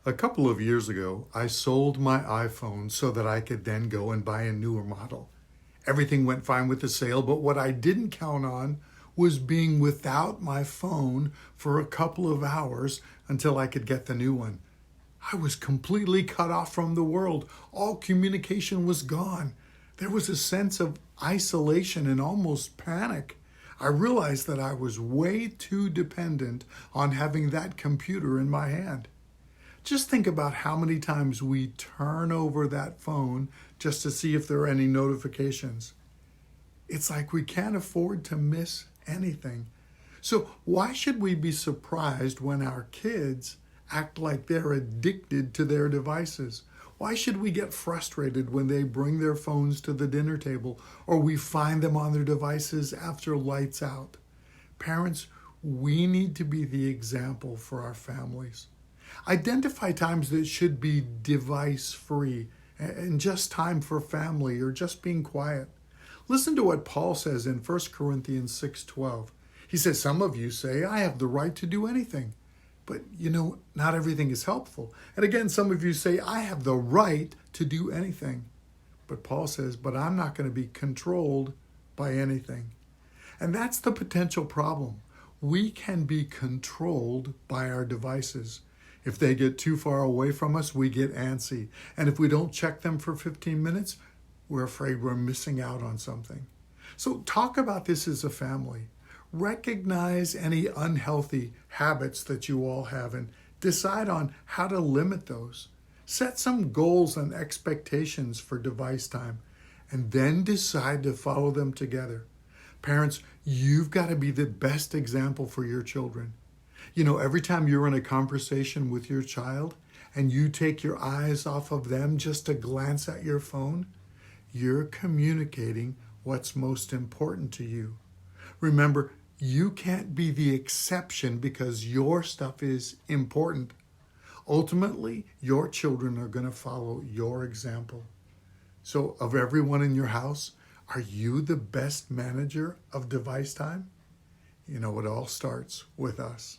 A couple of years ago, I sold my iPhone so that I could then go and buy a newer model. Everything went fine with the sale, but what I didn't count on was being without my phone for a couple of hours until I could get the new one. I was completely cut off from the world. All communication was gone. There was a sense of isolation and almost panic. I realized that I was way too dependent on having that computer in my hand. Just think about how many times we turn over that phone just to see if there are any notifications. It's like we can't afford to miss anything. So, why should we be surprised when our kids act like they're addicted to their devices? Why should we get frustrated when they bring their phones to the dinner table or we find them on their devices after lights out? Parents, we need to be the example for our families. Identify times that should be device free and just time for family or just being quiet. Listen to what Paul says in 1 Corinthians 6:12. He says, some of you say, I have the right to do anything. But not everything is helpful. And again, some of you say, I have the right to do anything. But Paul says, but I'm not going to be controlled by anything. And that's the potential problem. We can be controlled by our devices. If they get too far away from us, we get antsy. And if we don't check them for 15 minutes, we're afraid we're missing out on something. So talk about this as a family. Recognize any unhealthy habits that you all have and decide on how to limit those. Set some goals and expectations for device time and then decide to follow them together. Parents, you've got to be the best example for your children. Every time you're in a conversation with your child and you take your eyes off of them just to glance at your phone, you're communicating what's most important to you. Remember, you can't be the exception because your stuff is important. Ultimately, your children are going to follow your example. So, of everyone in your house, are you the best manager of device time? It all starts with us.